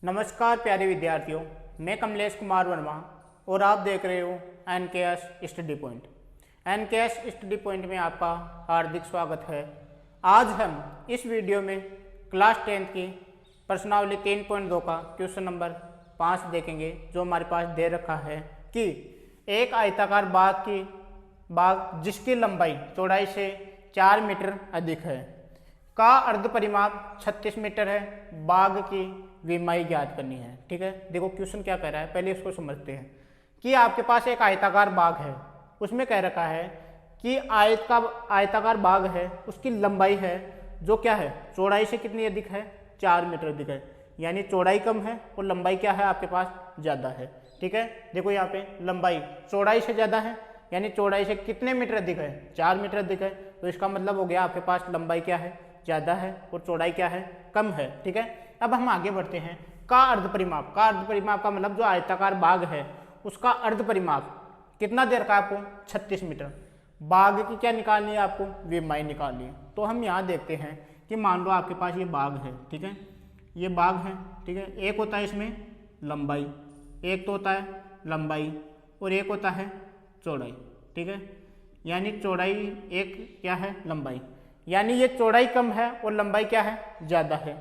नमस्कार प्यारे विद्यार्थियों, मैं कमलेश कुमार वर्मा और आप देख रहे हो NKS study point. NKS study point में आपका हार्दिक स्वागत है। आज हम इस वीडियो में क्लास 10th की प्रश्नावली 3.2 का क्वेश्चन नंबर 5 देखेंगे, जो हमारे पास दे रखा है कि एक आयताकार बाग जिसकी लंबाई चौड़ाई से 4 मीटर अधिक है का अर्ध परिमाप 36 मीटर है, बाग की विमाई ज्ञात करनी है। ठीक है, देखो क्वेश्चन क्या कह रहा है, पहले इसको समझते हैं कि आपके पास एक आयताकार बाग है, उसमें कह रखा है कि आयताकार बाग है, उसकी लंबाई है जो क्या है, चौड़ाई से कितनी अधिक है, 4 मीटर अधिक है। यानी चौड़ाई कम है और लंबाई क्या है, आपके पास ज़्यादा है। ठीक है, देखो यहाँ पे लंबाई चौड़ाई से ज़्यादा है, यानी चौड़ाई से कितने मीटर अधिक है, 4 मीटर अधिक है। तो इसका मतलब हो गया आपके पास लंबाई क्या है, ज़्यादा है और चौड़ाई क्या है, कम है। ठीक है, अब हम आगे बढ़ते हैं। का अर्ध परिमाप का मतलब जो आयताकार बाग है उसका अर्ध परिमाप कितना दे रखा है आपको, 36 मीटर। बाग की क्या निकालनी है आपको, विमाई निकालनी है। तो हम यहाँ देखते हैं कि मान लो आपके पास ये बाग है, ठीक है, ये बाग है, ठीक है। एक होता है इसमें लंबाई, एक तो होता है लंबाई और एक होता है चौड़ाई। ठीक है, यानी चौड़ाई एक क्या है, लंबाई, यानी ये चौड़ाई कम है और लंबाई क्या है, ज़्यादा है।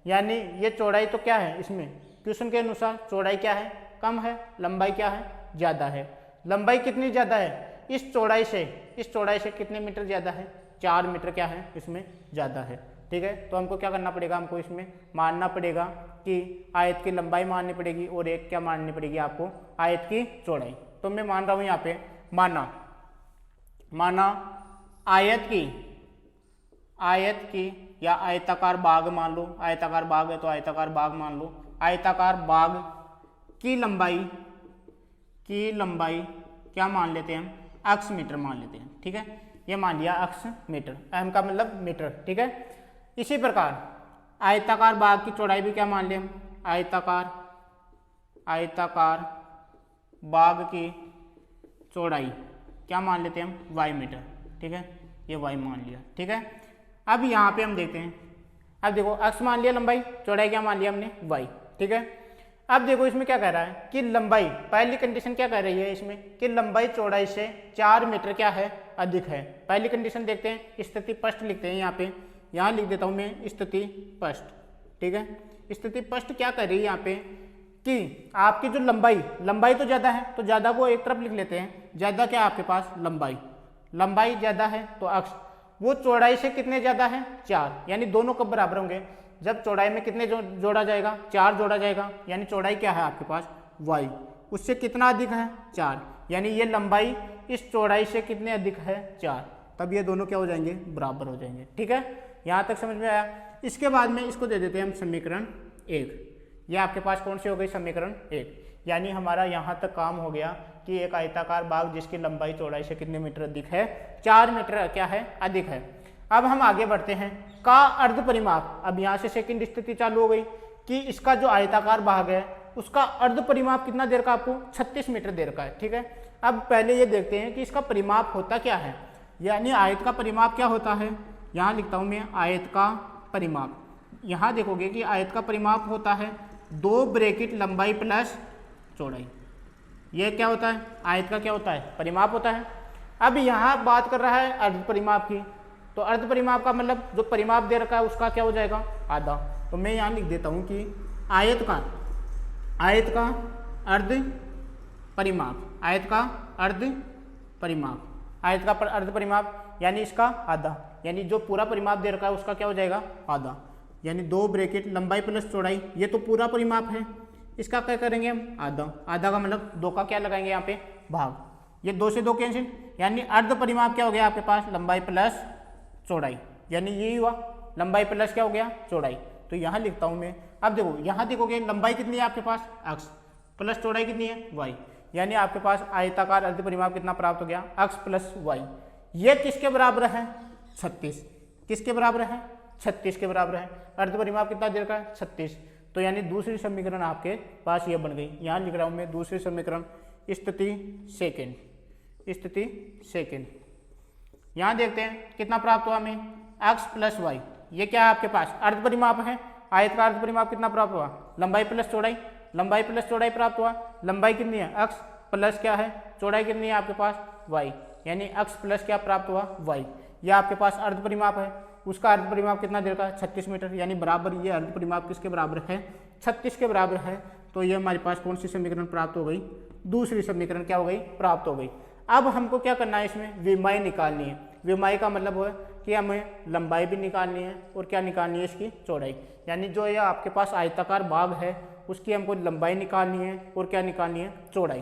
यानी ये चौड़ाई तो क्या है, इसमें क्वेश्चन के अनुसार चौड़ाई क्या है, कम है, लंबाई क्या है, ज़्यादा है। लंबाई कितनी ज़्यादा है, इस चौड़ाई से कितने मीटर ज़्यादा है, 4 मीटर क्या है, इसमें ज़्यादा है। ठीक है, तो हमको क्या करना पड़ेगा, हमको इसमें मानना पड़ेगा कि आयत की लंबाई माननी पड़ेगी और एक क्या माननी पड़ेगी आपको, आयत की चौड़ाई। तो मैं मान रहा हूँ यहाँ पे माना आयत की या आयताकार बाग मान लो, आयताकार बाग है तो आयताकार बाग मान लो। आयताकार बाग की लंबाई क्या मान लेते हैं हम, अक्ष मीटर मान लेते हैं। ठीक है, ये मान लिया अक्ष मीटर, एम का मतलब मीटर। ठीक है, इसी प्रकार आयताकार बाग की चौड़ाई भी क्या मान लिया हम, आयताकार बाग की चौड़ाई क्या मान लेते हैं हम, वाई मीटर। ठीक है, ये वाई मान लिया। ठीक है, अब यहाँ पे हम देखते हैं, अब देखो अक्ष मान लिया लंबाई, चौड़ाई क्या मान लिया हमने, वाई। ठीक है, अब देखो इसमें क्या कह रहा है कि लंबाई, पहली कंडीशन क्या कह रही है इसमें कि लंबाई चौड़ाई से 4 मीटर क्या है, अधिक है। पहली कंडीशन देखते हैं, स्थिति स्पष्ट लिखते हैं यहाँ पे, यहाँ लिख देता हूँ मैं स्थिति स्पष्ट। ठीक है, स्थिति स्पष्ट क्या कर रही है यहाँ पे कि आपकी जो लंबाई तो ज़्यादा है, तो ज़्यादा को एक तरफ लिख लेते हैं, ज़्यादा क्या है आपके पास, लंबाई ज़्यादा है तो अक्ष वो चौड़ाई से कितने ज़्यादा है, 4। यानी दोनों कब बराबर होंगे, जब चौड़ाई में कितने जोड़ा जाएगा, 4 जोड़ा जाएगा। यानी चौड़ाई क्या है आपके पास, y, उससे कितना अधिक है, 4। यानी ये लंबाई इस चौड़ाई से कितने अधिक है, 4। तब ये दोनों क्या हो जाएंगे, बराबर हो जाएंगे। ठीक है, यहाँ तक समझ में आया। इसके बाद में इसको दे देते हैं हम समीकरण 1। ये आपके पास कौन सी हो गई, समीकरण 1। यानी हमारा यहाँ तक काम हो गया कि एक आयताकार बाग जिसकी लंबाई चौड़ाई से कितने मीटर अधिक है, 4 मीटर क्या है, अधिक है। अब हम आगे बढ़ते हैं, का अर्ध परिमाप। अब यहाँ से सेकंड स्थिति चालू हो गई कि इसका जो आयताकार बाग है उसका अर्ध परिमाप कितना देर का आपको, 36 मीटर देर का है। ठीक है, अब पहले ये देखते हैं कि इसका परिमाप होता क्या है, यानी आयत का परिमाप क्या होता है। यहाँ लिखता हूँ मैं आयत का परिमाप। यहाँ देखोगे कि आयत का परिमाप होता है 2 ब्रैकेट लंबाई प्लस चौड़ाई। ये क्या होता है, आयत का क्या होता है, परिमाप होता है। अब यहाँ बात कर रहा है अर्ध परिमाप की, तो अर्ध परिमाप का मतलब जो परिमाप दे रखा है उसका क्या हो जाएगा, आधा। तो मैं यहाँ लिख देता हूँ कि आयत का अर्ध परिमाप, आयत का अर्ध परिमाप यानी इसका आधा, यानी जो पूरा परिमाप दे रखा है उसका क्या हो जाएगा, आधा। यानी 2 ब्रैकेट लंबाई प्लस चौड़ाई, ये तो पूरा परिमाप है, इसका क्या करेंगे हम, आधा का मतलब 2 का क्या लगाएंगे यहाँ पे, भाग। ये 2 से 2 कैंसिल, यानी अर्ध परिमाप क्या हो गया आपके पास, लंबाई प्लस चौड़ाई। यानी ये हुआ लंबाई प्लस क्या हो गया, चौड़ाई। तो यहाँ लिखता हूँ मैं। अब देखो यहाँ देखोगे लंबाई कितनी है आपके पास, अक्ष, प्लस चौड़ाई कितनी है, वाई। यानी आपके पास आयताकार अर्ध परिमाप कितना प्राप्त हो गया, अक्ष प्लस वाई। ये किसके बराबर है, 36। किसके बराबर है, 36 के बराबर है। अर्ध परिमाप कितना देर का है, 36। तो यानी दूसरी समीकरण आपके पास ये बन गई। यहाँ लिख रहा हूँ मैं दूसरी समीकरण, स्थिति सेकेंड। यहाँ देखते हैं कितना प्राप्त हुआ हमें, एक्स प्लस वाई। ये क्या है आपके पास, अर्ध परिमाप है, आयताकार अर्ध परिमाप कितना प्राप्त हुआ, लंबाई प्लस चौड़ाई, लंबाई प्लस चौड़ाई प्राप्त हुआ। लंबाई कितनी है, अक्ष प्लस क्या है चौड़ाई कितनी है आपके पास y, यानी अक्ष प्लस क्या प्राप्त हुआ y। यह आपके पास अर्ध परिमाप है, उसका अर्ध परिमाप कितना दे रखा है 36 मीटर, यानी बराबर ये अर्ध परिमाप किसके बराबर है 36 के बराबर है। तो ये हमारे पास कौन सी समीकरण प्राप्त हो गई, दूसरी समीकरण क्या हो गई प्राप्त हो गई। अब हमको क्या करना है, इसमें विमाई निकालनी है। विमाई का मतलब है कि हमें लंबाई भी निकालनी है और क्या निकालनी है इसकी चौड़ाई, यानी जो ये आपके पास आयताकार भाग है उसकी हमको लंबाई निकालनी है और क्या निकालनी है चौड़ाई।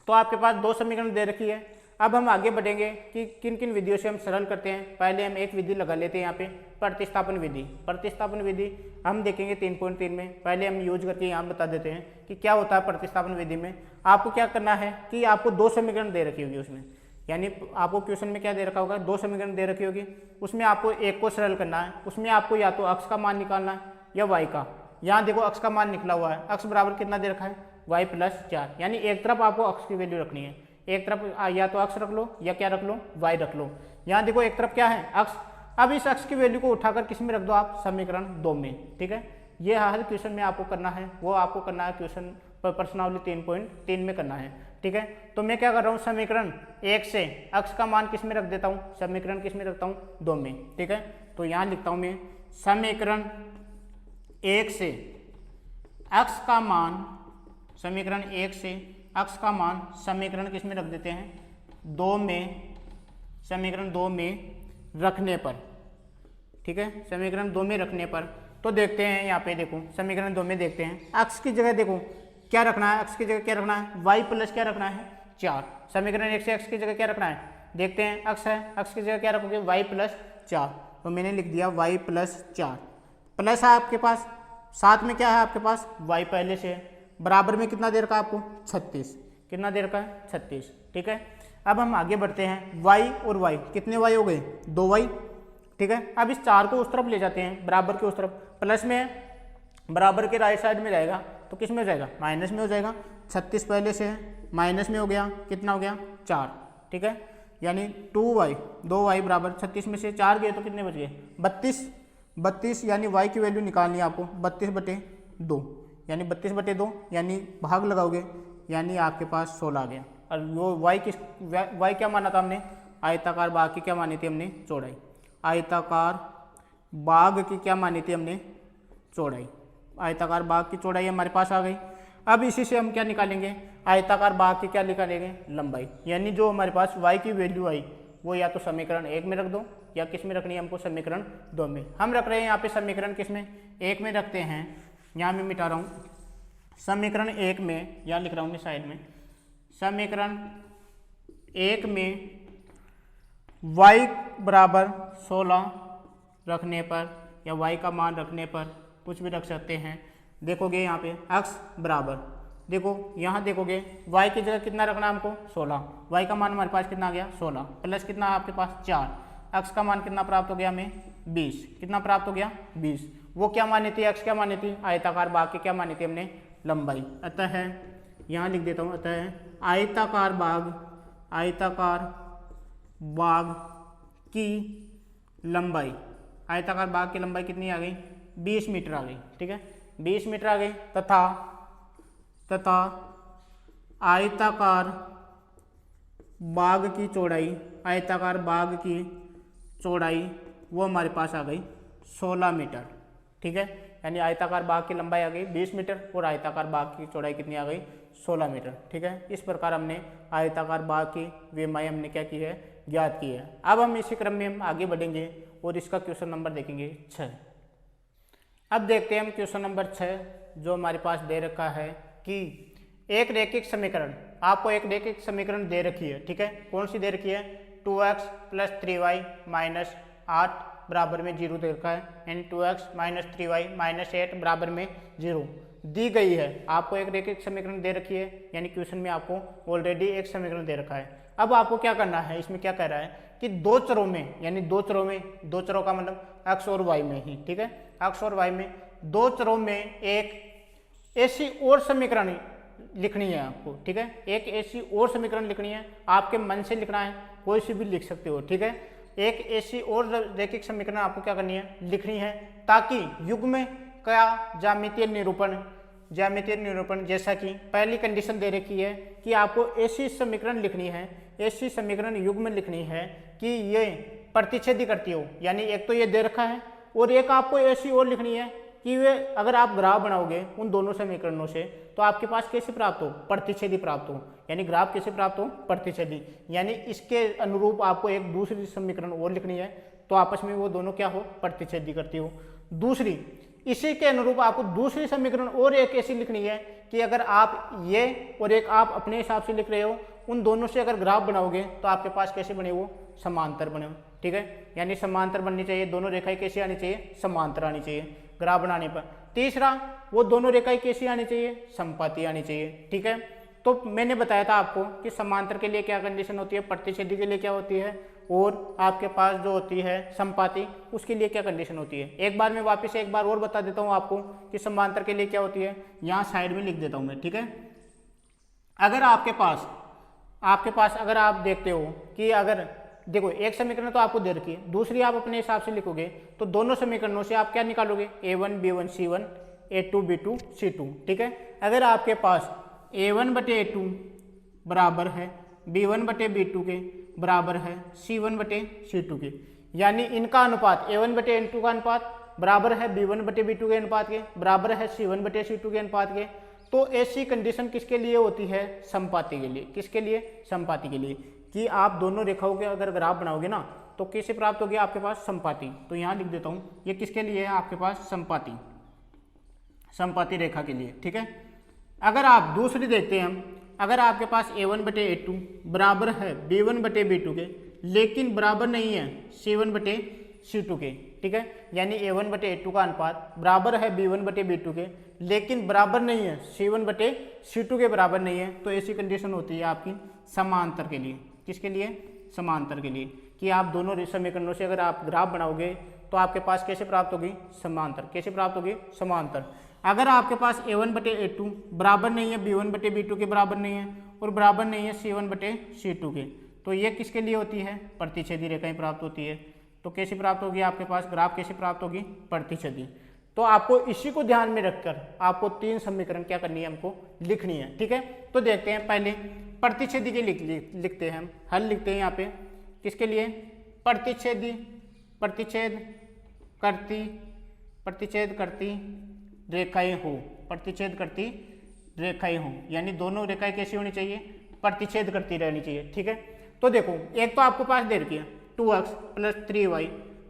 तो आपके पास दो समीकरण दे रखी है। अब हम आगे बढ़ेंगे कि किन किन विधियों से हम सरल करते हैं। पहले हम एक विधि लगा लेते हैं यहाँ पे, प्रतिस्थापन विधि। प्रतिस्थापन विधि हम देखेंगे 3.3 में। पहले हम यूज करके यहाँ बता देते हैं कि क्या होता है प्रतिस्थापन विधि में। आपको क्या करना है कि आपको दो समीकरण दे रखी होगी उसमें, यानी आपको क्वेश्चन में क्या दे रखा होगा, दो समीकरण दे रखी होगी, उसमें आपको एक को सरल करना है। उसमें आपको या तो अक्ष का मान निकालना है या वाई का। यहाँ देखो अक्ष का मान निकला हुआ है, अक्ष बराबर कितना दे रखा है y प्लस 4, यानी एक तरफ आपको अक्ष की वैल्यू रखनी है, एक तरफ या तो अक्ष रख लो या क्या रख लो y रख लो। यहाँ देखो एक तरफ क्या है अक्ष, अब इस अक्ष की वैल्यू को उठाकर किस में रख दो आप, समीकरण 2 में। ठीक है, ये हर क्वेश्चन में आपको करना है, वो आपको करना है क्वेश्चन प्रश्नावली 3.3 में करना है। ठीक है, तो मैं क्या कर रहा हूँ, समीकरण 1 से अक्ष का मान किस में रख देता हूँ, समीकरण किस में रखता हूँ 2 में। ठीक है, तो यहाँ लिखता हूँ मैं समीकरण 1 से अक्ष का मान, समीकरण 1 से अक्ष का मान समीकरण किस में रख देते हैं 2 में, समीकरण 2 में रखने पर। ठीक है, समीकरण 2 में रखने पर तो देखते हैं यहाँ पे, देखो समीकरण 2 में देखते हैं अक्ष की जगह देखो क्या रखना है, अक्ष की जगह क्या रखना है y प्लस क्या रखना है 4। समीकरण 1 से अक्ष की जगह क्या रखना है, देखते हैं अक्ष है, अक्ष की जगह क्या रखोगे y प्लस 4, तो मैंने लिख दिया y प्लस 4 प्लस है आपके पास, साथ में क्या है आपके पास y पहले से है, बराबर में कितना दे रखा है आपको 36, कितना दे रखा है 36। ठीक है, अब हम आगे बढ़ते हैं, y और y कितने y हो गए 2y। ठीक है, अब इस 4 को उस तरफ ले जाते हैं, बराबर के उस तरफ, प्लस में बराबर के राइट साइड में जाएगा तो किस में हो जाएगा माइनस में हो जाएगा। 36 पहले से है, माइनस में हो गया, कितना हो गया 4। ठीक है, यानी 2y बराबर 36 में से 4 गए तो कितने बच गए 32, यानी y की वैल्यू निकालनी है आपको 32/2, यानी 32/2, यानी भाग लगाओगे यानी आपके पास 16 आ गया। और वो y क्या माना था हमने, आयताकार भाग की क्या मानी थी हमने चौड़ाई, आयताकार भाग की क्या मानी थी हमने चौड़ाई, आयताकार भाग की चौड़ाई हमारे पास आ गई। अब इसी से हम क्या निकालेंगे, आयताकार भाग की क्या निकालेंगे लंबाई, यानी जो हमारे पास y की वैल्यू आई वो या तो समीकरण 1 में रख दो या किस में रखनी है हमको समीकरण 2 में। हम रख रहे हैं यहाँ पे समीकरण किस में 1 में रखते हैं, यहाँ मैं मिटा रहा हूँ समीकरण 1 में, यहाँ लिख रहा हूँ मैं साइड में, समीकरण 1 में y बराबर 16 रखने पर या y का मान रखने पर कुछ भी रख सकते हैं। देखोगे यहाँ पे अक्ष बराबर, देखो यहाँ देखोगे y की जगह कितना रखना है हमको 16, y का मान हमारे पास कितना आ गया 16 प्लस कितना आपके पास 4, अक्ष का मान कितना प्राप्त हो गया हमें 20, कितना प्राप्त हो गया 20। वो क्या मानी थी, अक्ष क्या मानी थी आयताकार भाग की क्या मानी थी हमने लंबाई। अतः है यहाँ लिख देता हूँ, अतः आयताकार भाग की लंबाई, आयताकार भाग की लंबाई कितनी आ गई 20 मीटर आ गई। ठीक है, 20 मीटर आ गई, तथा आयताकार भाग की चौड़ाई, आयताकार भाग की चौड़ाई वो हमारे पास आ गई 16 मीटर। ठीक है, यानी आयताकार भाग की लंबाई आ गई 20 मीटर और आयताकार भाग की चौड़ाई कितनी आ गई 16 मीटर। ठीक है, इस प्रकार हमने आयताकार भाग की विमाई हमने क्या की है ज्ञात की है। अब हम इसी क्रम में हम आगे बढ़ेंगे और इसका क्वेश्चन नंबर देखेंगे 6। अब देखते हैं हम क्वेश्चन नंबर 6 जो हमारे पास दे रखा है कि एक रैखिक समीकरण, आपको एक रैखिक समीकरण दे रखी है। ठीक है, कौन सी दे रखी है 2x प्लस 3y माइनस 8 बराबर में 0 दे रखा है, यानी 2x माइनस 3y माइनस 8 बराबर में 0 दी गई है। आपको एक रैखिक समीकरण दे रखी है, यानी क्वेश्चन में आपको ऑलरेडी एक समीकरण दे रखा है। अब आपको क्या करना है, इसमें क्या कह रहा है कि दो चरों में, यानी दो चरों का मतलब x और y में ही। ठीक है, x और y में दो चरों में एक ऐसी और समीकरण लिखनी है आपको। ठीक है, एक ऐसी और समीकरण लिखनी है, आपके मन से लिखना है, कोई सी भी लिख सकते हो। ठीक है, एक ऐसी और रैखिक समीकरण आपको क्या करनी है, लिखनी है, ताकि युग्म का ज्यामितीय निरूपण जैसा कि पहली कंडीशन दे रखी है कि आपको ऐसी समीकरण लिखनी है, ऐसी समीकरण युग्म लिखनी है कि ये प्रतिच्छेदी करती हो, यानी एक तो ये दे रखा है और एक आपको ऐसी और लिखनी है कि वे अगर आप ग्राफ बनाओगे उन दोनों समीकरणों से तो आपके पास कैसे प्राप्त हो, प्रतिच्छेदी प्राप्त हो, यानी ग्राफ कैसे प्राप्त हो, प्रतिच्छेदी, यानी इसके अनुरूप आपको एक दूसरी समीकरण और लिखनी है तो आपस में वो दोनों क्या हो, प्रतिच्छेदी करती हो। दूसरी इसी के अनुरूप आपको दूसरी समीकरण और एक ऐसी लिखनी है कि अगर आप ये और एक आप अपने हिसाब से लिख रहे हो, उन दोनों से अगर ग्राफ बनाओगे तो आपके पास कैसे बने, वो समांतर बने, ठीक है, यानी समांतर बननी चाहिए, दोनों रेखाएं कैसी आनी चाहिए, समांतर आनी चाहिए ग्राफ बनाने पर। तीसरा, वो दोनों रेखाएं कैसी आनी चाहिए, समपाती आनी चाहिए, ठीक है। तो मैंने बताया था आपको कि समांतर के लिए क्या कंडीशन होती है, प्रतिच्छेदी के लिए क्या होती है, और आपके पास जो होती है समपाती, उसके लिए क्या कंडीशन होती है। एक बार मैं वापस एक बार और बता देता हूँ आपको कि समांतर के लिए क्या होती है, यहाँ साइड में लिख देता हूँ मैं, ठीक है। अगर आपके पास अगर आप देखते हो कि अगर देखो एक समीकरण तो आपको दे रखी है, दूसरी आप अपने हिसाब से लिखोगे तो दोनों समीकरणों से आप क्या निकालोगे, a1 b1 c1 a2 b2 c2, ठीक है। अगर आपके पास a1 बटे a2 बराबर है b1 बटे b2 के बराबर है c1 बटे c2 के, यानी इनका अनुपात a1 बटे a2 का अनुपात बराबर है b1 बटे b2 के अनुपात के, बराबर है c1 बटे c2 के अनुपात के, तो ऐसी कंडीशन किसके लिए होती है, समपाती के लिए। किसके लिए, समपाती के लिए, कि आप दोनों रेखाओं के अगर ग्राफ बनाओगे ना तो कैसे प्राप्त होगी आपके पास, समपाती। तो यहाँ लिख देता हूँ, ये किसके लिए है आपके पास, समपाती रेखा के लिए, ठीक है। अगर आप दूसरी देखते हैं, अगर आपके पास a1 बटे a2 बराबर है b1 बटे b2 के, लेकिन बराबर नहीं है c1 बटे c2 के, ठीक है, यानी a1 बटे a2 का अनुपात बराबर है b1 बटे b2 के, लेकिन बराबर नहीं है c1 बटे c2 के बराबर नहीं है, तो ऐसी कंडीशन होती है आपकी समांतर के लिए। किसके लिए, समांतर के लिए, कि आप दोनों समीकरणों से अगर आप ग्राफ बनाओगे तो आपके पास कैसे प्राप्त होगी, समांतर। कैसे प्राप्त होगी, समांतर। अगर आपके पास a1 बटे a2 बराबर नहीं है b1 बटे b2 के बराबर नहीं है और बराबर नहीं है c1 बटे c2 के, तो ये किसके लिए होती है, प्रतिच्छेदी रेखाएं प्राप्त होती है। तो कैसे प्राप्त होगी आपके पास ग्राफ, कैसे प्राप्त होगी, प्रतिच्छेदी। तो आपको इसी को ध्यान में रखकर आपको तीन समीकरण क्या करनी है, हमको लिखनी है, ठीक है। तो देखते हैं, पहले प्रतिच्छेदी के लिखते हैं हम, हल लिखते हैं यहाँ पे, किसके लिए, प्रतिच्छेद करती रेखाएं हो, प्रतिच्छेद करती रेखाएं हो, यानी दोनों रेखाएं कैसी होनी चाहिए, प्रतिच्छेद करती रहनी चाहिए, ठीक है। तो देखो एक तो आपको पास दे रखी है 2x प्लस 3y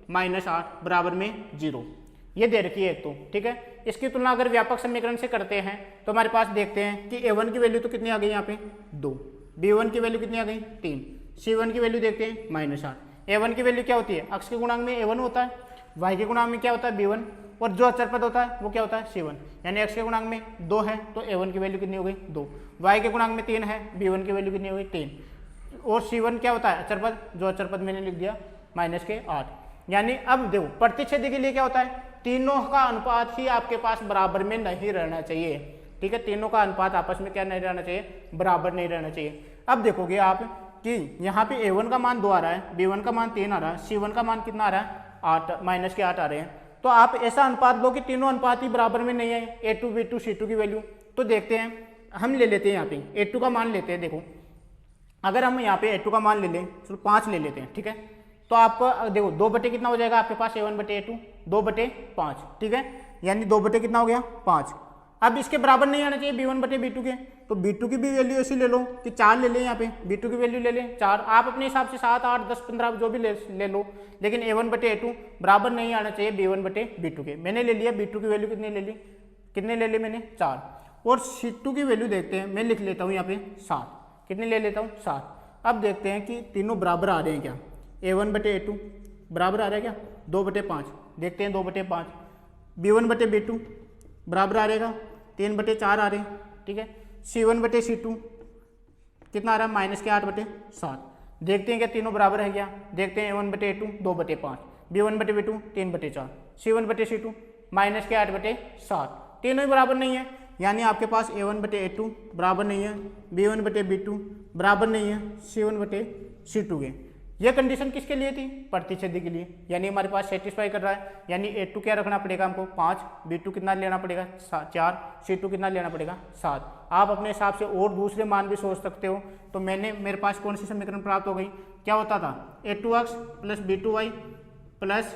माइनस 8 बराबर में 0, ये दे रखी है एक तो, ठीक है। इसकी तुलना अगर व्यापक समीकरण से करते हैं तो हमारे पास देखते हैं कि a1 की वैल्यू तो कितनी आ गई यहाँ पे 2, b1 की वैल्यू कितनी आ गई 3, c1 की वैल्यू देखते हैं माइनस 8। a1 की वैल्यू क्या होती है, अक्ष के गुणांक में a1 होता है, y के गुणांक में क्या होता है b1, और जो अचर पद होता है वो क्या होता है c1, यानी x के गुणांक में 2 है तो a1 की वैल्यू कितनी हो गई 2, y के गुणांक में 3 है, b1 की वैल्यू कितनी हो गई 3, और c1 क्या होता है अचर पद, जो अचर पद मैंने लिख दिया माइनस के 8। यानी अब देखो प्रतिच्छेदी के लिए क्या होता है, तीनों का अनुपात ही आपके पास बराबर में नहीं रहना चाहिए, ठीक है। तीनों का अनुपात आपस में क्या नहीं रहना चाहिए, बराबर नहीं रहना चाहिए। अब देखोगे आप कि यहाँ पे a1 का मान 2 आ रहा है, b1 का मान 3 आ रहा है, c1 का मान कितना आ रहा है 8, माइनस के 8 आ रहे हैं, तो आप ऐसा अनुपात लो कि तीनों अनुपात ही बराबर में नहीं है, a2 b2 c2 की वैल्यू। तो देखते हैं, हम ले लेते हैं यहाँ पे a2 का मान लेते हैं। देखो अगर हम यहाँ पे a2 का मान ले लें, चलो 5 ले लेते हैं, ठीक है। तो आपको देखो 2 बटे कितना हो जाएगा आपके पास a1 बटे a2, 2 बटे 5, ठीक है, यानी 2 बटे कितना हो गया 5। अब इसके बराबर नहीं आना चाहिए b1 बटे b2 के, तो b2 की भी वैल्यू ऐसी ले लो कि 4 ले लें, यहाँ पे b2 की वैल्यू ले लें 4, आप अपने हिसाब से 7 8 10 15 जो भी ले लो, लेकिन a1 बटे a2 बराबर नहीं आना चाहिए b1 बटे b2 के। मैंने ले लिया b2 की वैल्यू कितने ले ली मैंने 4, और c2 की वैल्यू देखते हैं, मैं लिख लेता हूँ यहाँ पे 7, कितने ले लेता हूँ 7। अब देखते हैं कि तीनों बराबर आ रहे हैं क्या, a1 बटे a2 बराबर आ रहा है क्या 2 बटे 5, देखते हैं 2 बटे 5, b1 बटे b2 बराबर आ रहेगा 3 बटे 4 आ रहे हैं, ठीक है। c1 बटे c2 कितना आ रहा है माइनस के 8 बटे 7, देखते हैं क्या तीनों बराबर है क्या, देखते हैं a1 बटे a2 2 बटे 5, b1 बटे b2 3 बटे 4, c1 बटे c2 माइनस के 8 बटे 7, तीनों ही बराबर नहीं है, यानी आपके पास a1 बटे a2 बराबर नहीं है, b1 बटे b2 बराबर नहीं है c1 बटे c2 के, ये कंडीशन किसके लिए थी? प्रतिच्छेदी के लिए, यानी हमारे पास सेटिस्फाई कर रहा है। यानी A2 क्या रखना पड़ेगा हमको 5, B2 कितना लेना पड़ेगा 4, C2 कितना लेना पड़ेगा 7। आप अपने हिसाब से और दूसरे मान भी सोच सकते हो। तो मेरे पास कौन सी समीकरण प्राप्त हो गई? क्या होता था? A2x plus B2y plus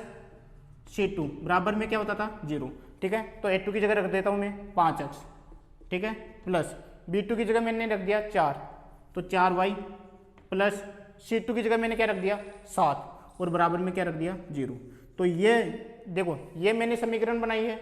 C2 बराबर में क्या होता था? 0। ठीक है, तो A2 की जगह रख देता हूँ मैं 5x, ठीक है, प्लस B2 की जगह मैंने रख दिया 4, तो 4y प्लस C2 की जगह मैंने क्या रख दिया 7 और बराबर में क्या रख दिया 0। तो ये देखो, ये मैंने समीकरण बनाई है,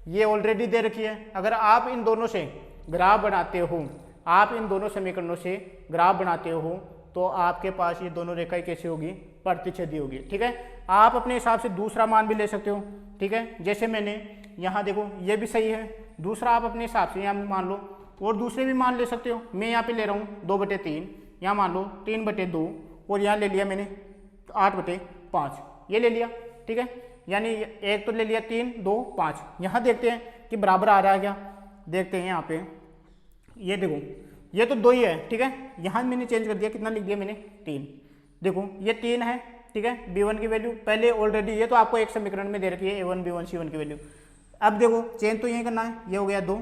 ये ऑलरेडी दे रखी है। अगर आप इन दोनों से ग्राफ बनाते हो, आप इन दोनों समीकरणों से ग्राफ बनाते हो, तो आपके पास ये दोनों रेखाएं कैसी होगी? प्रतिच्छेदी होगी। ठीक है, आप अपने हिसाब से दूसरा मान भी ले सकते हो। ठीक है, जैसे मैंने यहाँ देखो, ये भी सही है। दूसरा आप अपने हिसाब से यहाँ मान लो, और दूसरे भी मान ले सकते हो। मैं यहाँ पे ले रहा हूँ 2/3, यहाँ मान लो 3/2, और यहाँ ले लिया मैंने 8/5, ये ले लिया। ठीक है, यानी एक तो ले लिया 3, 2, 5। यहाँ देखते हैं कि बराबर आ रहा है क्या? देखते हैं यहाँ पे, ये देखो, ये तो 2 ही है। ठीक है, यहाँ मैंने चेंज कर दिया, कितना लिख दिया मैंने? 3। देखो ये 3 है। ठीक है, B1 की वैल्यू पहले ऑलरेडी, ये तो आपको एक समीकरण में दे रखी है A1, B1, C1 की वैल्यू। अब देखो चेंज तो यही करना है, ये हो गया 2,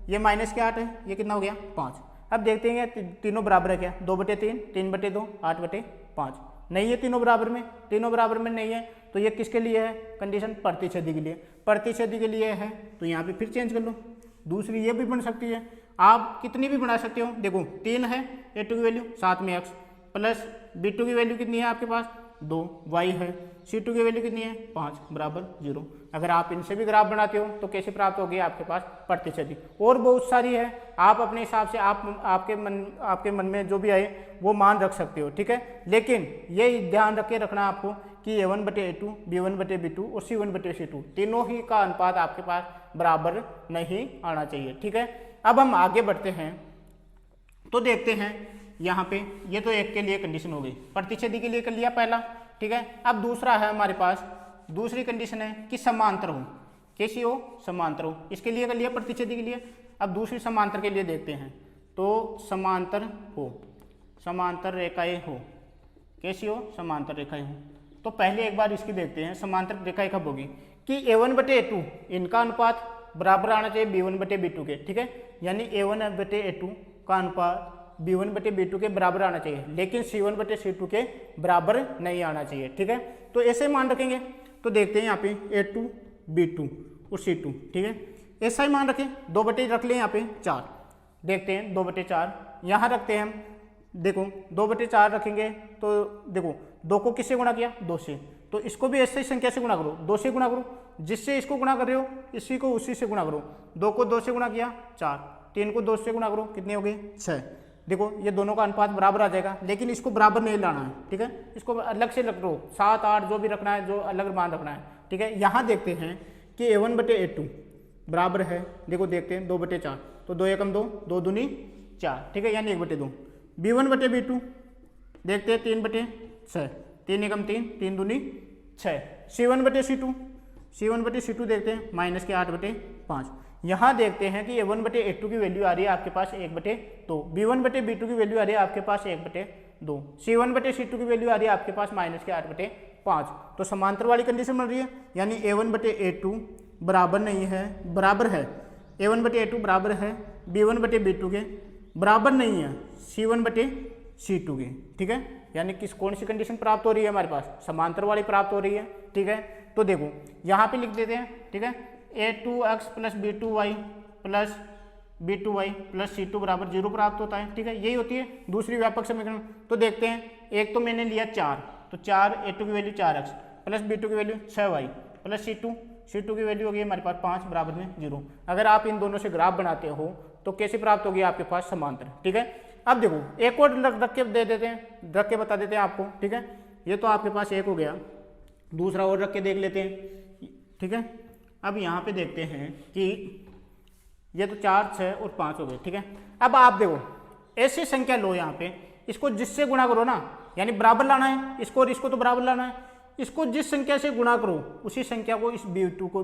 ये माइनस के 8 है, ये कितना हो गया 5। अब देखते हैं तीनों बराबर है क्या? 2/3, 3/2, 8/5। नहीं है तीनों बराबर में, तीनों बराबर में नहीं है। तो ये किसके लिए है कंडीशन? प्रतिच्छेदी के लिए। प्रतिच्छेदी के लिए है तो यहाँ पे फिर चेंज कर लो, दूसरी ये भी बन सकती है। आप कितनी भी बना सकते हो। देखो 3 है A2 की वैल्यू, साथ में x, प्लस B2 की वैल्यू कितनी है आपके पास? 2, y है, C2 की वैल्यू कितनी है? 5 बराबर 0। अगर आप इनसे भी ग्राफ बनाते हो तो कैसे प्राप्त होगी आपके पास? प्रतिच्छेदी। और बहुत सारी है, आप अपने हिसाब से आपके मन में जो भी आए वो मान रख सकते हो। ठीक है, लेकिन ये ध्यान रख के रखना आपको कि A1/A2, B1/B2 और C1/C2 तीनों ही का अनुपात आपके पास बराबर नहीं आना चाहिए। ठीक है, अब हम आगे बढ़ते हैं तो देखते हैं यहाँ पे, ये तो एक के लिए कंडीशन हो गई, प्रतिच्छेदी के लिए कर लिया पहला। ठीक है, अब दूसरा है हमारे पास, दूसरी कंडीशन है कि समांतर हो। कैसी हो? समांतर हो। इसके लिए कर लिया प्रतिच्छेदी के लिए। अब दूसरी समांतर के लिए देखते हैं, तो समांतर हो, समांतर रेखाएं हो। कैसी हो? समांतर रेखाएं हो। तो पहले एक बार इसकी देखते हैं, समांतर रेखाएं कब होगी? कि A1/A2 इनका अनुपात बराबर आना चाहिए B1/B2 के। ठीक है, यानी A1/A2 का अनुपात B1/B2 के बराबर आना चाहिए, लेकिन C1/C2 के बराबर नहीं आना चाहिए। ठीक है, तो ऐसे मान रखेंगे। तो देखते हैं यहाँ पे A2, B2 और C2। ठीक है, ऐसा ही मान रखें, 2 रख लें यहाँ पे 4। देखते हैं 2/4 यहाँ रखते हैं हम। देखो 2/4 रखेंगे तो देखो 2 को किससे गुणा किया? 2 से। तो इसको भी ऐसे ही संख्या से गुणा करो, 2 से गुणा करो। जिससे इसको गुणा कर रहे हो इसी को उसी से गुणा करो। 2 को 2 से गुणा किया 4, 3 को 2 से गुणा करो, कितने हो गए? 6। देखो ये दोनों का अनुपात बराबर आ जाएगा, लेकिन इसको बराबर नहीं लाना है। ठीक है, इसको अलग से रख लो, 7, 8 जो भी रखना है, जो अलग मान रखना है। ठीक है, यहाँ देखते हैं कि A1/A2 बराबर है, देखो देखते हैं 2/4, तो 2 एकम 2, 2 दूनी 4। ठीक है, यानी 1/2। B1/B2 देखते हैं 3/6, 3 एकम 3, 3 दूनी 6। C1/C2, C1/C2 देखते हैं -8/5। यहाँ देखते हैं कि A1/A2 की वैल्यू आ रही है आपके पास 1/2, B1/B2 की वैल्यू आ रही है आपके पास 1/2, C1/C2 की वैल्यू आ रही है आपके पास -8/5। तो समांतर वाली कंडीशन बन रही है, यानी A1/A2 बराबर नहीं है, बराबर है, A1/A2 बराबर है B1/B2 के, बराबर नहीं है C1/C2 के। ठीक है, यानी कौन सी कंडीशन प्राप्त हो रही है हमारे पास? समांतर वाली प्राप्त हो रही है। ठीक है, तो देखो यहाँ पे लिख देते हैं। ठीक है, A2x plus B2y plus B2y plus C2 बराबर 0 प्राप्त होता है। ठीक है, यही होती है दूसरी व्यापक समीकरण। तो देखते हैं, एक तो मैंने लिया 4, तो 4 A2 की वैल्यू 4x प्लस B2 की वैल्यू 6y प्लस C2 की वैल्यू होगी हमारे पास 5 बराबर में 0। अगर आप इन दोनों से ग्राफ बनाते हो तो कैसे प्राप्त होगी आपके पास? समांतर। ठीक है, अब देखो एक और रख के दे देते हैं, रख के बता देते हैं आपको। ठीक है, ये तो आपके पास एक हो गया, दूसरा और रख के देख लेते हैं। ठीक है, अब यहाँ पे देखते हैं कि ये तो 4, 6 और 5 हो गए। ठीक है, अब आप देखो ऐसी संख्या लो, यहाँ पे इसको जिससे गुणा करो ना, यानी बराबर लाना है इसको और इसको, तो बराबर लाना है। इसको जिस संख्या से गुणा करो उसी संख्या को इस B2 को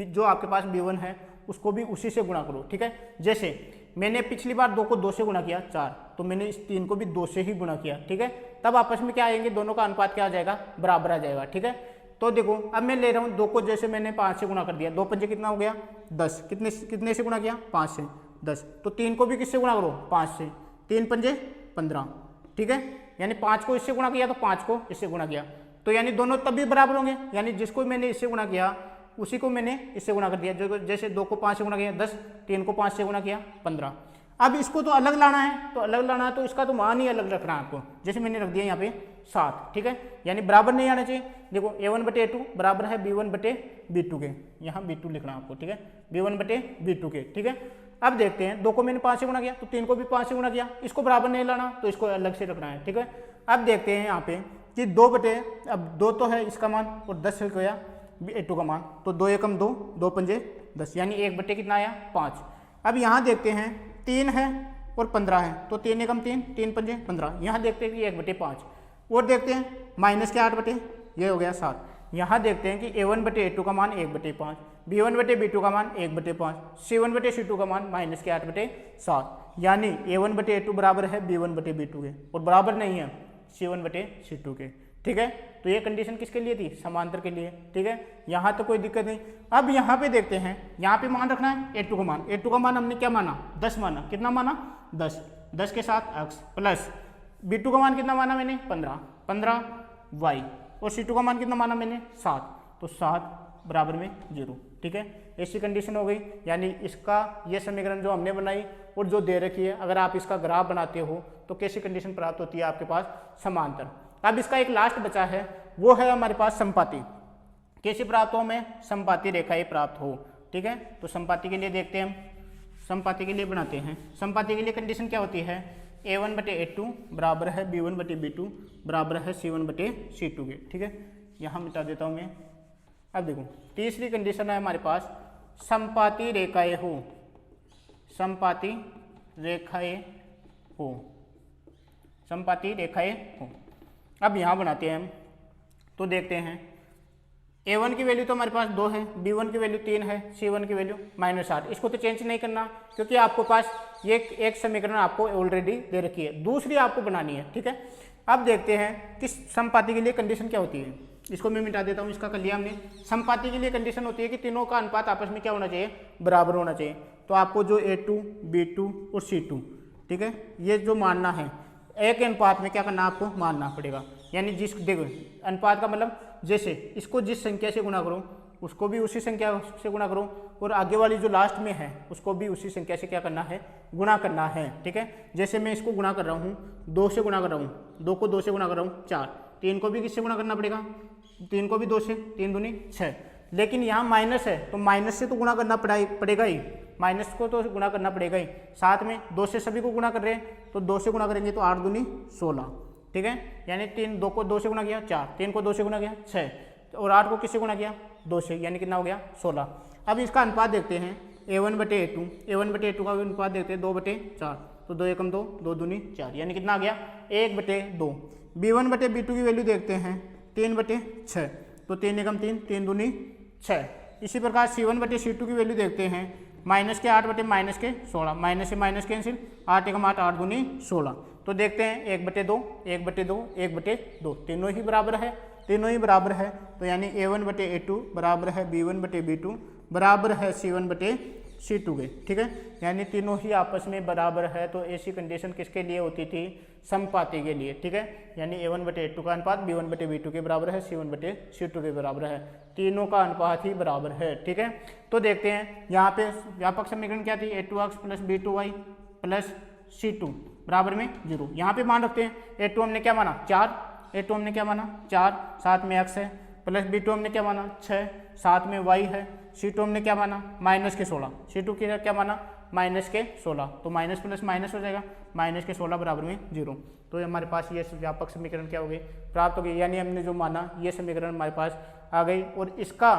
जो आपके पास B1 है उसको भी उसी से गुणा करो। ठीक है, जैसे मैंने पिछली बार 2 को 2 से गुणा किया 4, तो मैंने इस 3 को भी 2 से ही गुणा किया, ठीक है। तब आपस में क्या आएंगे, दोनों का अनुपात क्या आ जाएगा, बराबर आ जाएगा, ठीक है। तो देखो अब मैं ले रहा हूँ 2 को, जैसे मैंने 5 से गुणा कर दिया, 2 पंजे कितना हो गया 10, कितने से गुणा किया 5 से 10, तो 3 को भी किससे गुणा करो 5 से, 3 पंजे 15, ठीक है। यानी 5 को इससे गुणा किया तो 5 को इससे गुणा किया, तो यानी दोनों तब भी बराबर होंगे, यानी जिसको मैंने इससे गुणा किया उसी को मैंने इससे गुणा कर दिया। जो जैसे 2 को 5 से गुणा किया 10, 3 को 5 से गुणा किया 15। अब इसको तो अलग लाना है, तो अलग लाना है तो इसका तो मान ही अलग रखना है आपको, जैसे मैंने रख दिया यहाँ पे 7, ठीक है। यानी बराबर नहीं आना चाहिए। देखो a1/a2 बराबर है b1/b2 के, यहाँ b2 लिखना है आपको, ठीक है, b1/b2 के, ठीक है। अब देखते हैं 2 को मैंने 5 से गुणा किया तो 3 को भी 5 से गुणा किया, इसको बराबर नहीं लाना तो इसको अलग से रखना है, ठीक है। अब देखते हैं यहाँ पे कि 2 तो है इसका मान और 10 हो गया a2 का मान, तो 2 एकम 2, 2 पंजे 10, यानी 1/, कितना आया 5। अब यहाँ देखते हैं 3 है और 15 है, तो 3 एकम 3, 3 पंजे 15, यहाँ देखते हैं कि 1/5, और देखते हैं माइनस के 8 ये हो गया 7। यहाँ देखते हैं कि a1/a2 का मान 1/5, b1/b2 का मान 1/5, c1/c2 का मान माइनस के 8/7, यानी a1/a2 बराबर है b1/b2 के और बराबर नहीं है c1/c2 के, ठीक है। तो ये कंडीशन किसके लिए थी, समांतर के लिए, ठीक है। यहाँ तो कोई दिक्कत नहीं। अब यहाँ पे देखते हैं, यहाँ पे मान रखना है a2 का मान, a2 का मान हमने क्या माना 10 माना, कितना माना 10, 10 के साथ x प्लस b2 का मान कितना माना मैंने 15 y, और c2 का मान कितना माना मैंने 7, तो 7 बराबर में 0, ठीक है। ऐसी कंडीशन हो गई, यानी इसका ये समीकरण जो हमने बनाई और जो दे रखी है, अगर आप इसका ग्राफ बनाते हो तो कैसी कंडीशन प्राप्त होती है आपके पास, समांतर। अब इसका एक लास्ट बचा है, वो है हमारे पास समपाती। कैसे प्राप्त हो, हमें समपाती रेखाएं प्राप्त हो, ठीक है। तो समपाती के लिए देखते हैं हम, समपाती के लिए बनाते हैं। समपाती के लिए कंडीशन क्या होती है, a1/a2 बराबर है b1/b2 बराबर है c1/c2 के, ठीक है। यहाँ मिटा देता हूँ मैं। अब देखो तीसरी कंडीशन है हमारे पास, समपाती रेखाएं हो, समपाती रेखाएं हो, समपाती रेखाएं हो। अब यहाँ बनाते हैं हम, तो देखते हैं a1 की वैल्यू तो हमारे पास 2 है, b1 की वैल्यू 3 है, c1 की वैल्यू -8। इसको तो चेंज नहीं करना क्योंकि आपको पास ये एक समीकरण आपको ऑलरेडी दे रखी है, दूसरी आपको बनानी है, ठीक है। अब देखते हैं कि समपाती के लिए कंडीशन क्या होती है, इसको मैं मिटा देता हूँ, इसका कर लिया हमने। समपाती के लिए कंडीशन होती है कि तीनों का अनुपात आपस में क्या होना चाहिए, बराबर होना चाहिए। तो आपको जो a2, b2 और c2, ठीक है, ये जो मानना है एक अनुपात में क्या करना आपको मानना पड़ेगा। यानी जिस देखो अनुपात का मतलब जैसे इसको जिस संख्या से गुणा करो उसको भी उसी संख्या से गुणा करो, और आगे वाली जो लास्ट में है उसको भी उसी संख्या से क्या करना है, गुणा करना है, ठीक है। जैसे मैं इसको गुणा कर रहा हूँ 2 से गुणा कर रहा हूँ, 2 को 2 से गुणा कर रहा हूँ 4, 3 को भी किससे गुणा करना पड़ेगा, 3 को भी 2 से, 3 दूनी 6। लेकिन यहाँ माइनस है तो माइनस से तो गुणा करना पड़ेगा ही, माइनस को तो गुणा करना पड़ेगा ही। साथ में 2 से सभी को गुणा कर रहे हैं तो 2 से गुणा करेंगे तो 8 दूनी 16, ठीक है। यानी 2 को 2 से गुणा किया 4, 3 को 2 से गुणा किया 6, और 8 को किससे गुणा किया 2 से, यानी कितना हो गया 16। अब इसका अनुपात देखते हैं a1/a2, a1/a2 का अनुपात देखते हैं 2/4, तो 2 एकम 2, 2 दूनी 4, यानी कितना आ गया 1/2। b1/b2 की वैल्यू देखते हैं 3/6, तो 3 एकम 3, 3 दूनी 6। इसी प्रकार c1/c2 की वैल्यू देखते हैं -8/-16, माइनस से माइनस कैंसिल, 8 एकम 8, 8 दूनी 16। तो देखते हैं 1/2, 1/2, 1/2, तीनों ही बराबर है, तीनों ही बराबर है। तो यानी a1/a2 बराबर है b1/b2 बराबर है c1/c2 के, ठीक है। यानी तीनों ही आपस में बराबर है। तो ऐसी कंडीशन किसके लिए होती थी, समपाती के लिए, ठीक है। यानी a1/a2 का अनुपात b1/b2 के बराबर है, c1/c2 के बराबर है, तीनों का अनुपात ही बराबर है, ठीक है। तो देखते हैं यहाँ पे व्यापक समीकरण क्या थी, a2x + b2y + c2 बराबर में 0। यहाँ पे मान रखते हैं a2 हमने क्या माना 4, a2 हमने क्या माना 4, साथ में x है, प्लस b2 हमने क्या माना 6, साथ में y है, c2 हमने क्या माना -16, c2 की क्या माना -16, तो माइनस प्लस माइनस हो जाएगा, -16 बराबर में 0। तो हमारे पास ये व्यापक समीकरण क्या हो गई, प्राप्त हो गई। यानी हमने जो माना ये समीकरण हमारे पास आ गई, और इसका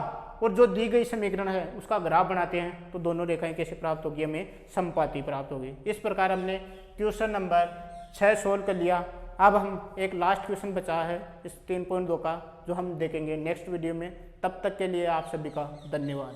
और जो दी गई समीकरण है उसका ग्राफ बनाते हैं तो दोनों रेखाएं कैसे प्राप्त होगी, हमें समपाती प्राप्त होगी। इस प्रकार हमने क्वेश्चन नंबर 6 सोल्व कर लिया। अब हम एक लास्ट क्वेश्चन बचा है इस 3.2 का, जो हम देखेंगे नेक्स्ट वीडियो में। तब तक के लिए आप सभी का धन्यवाद।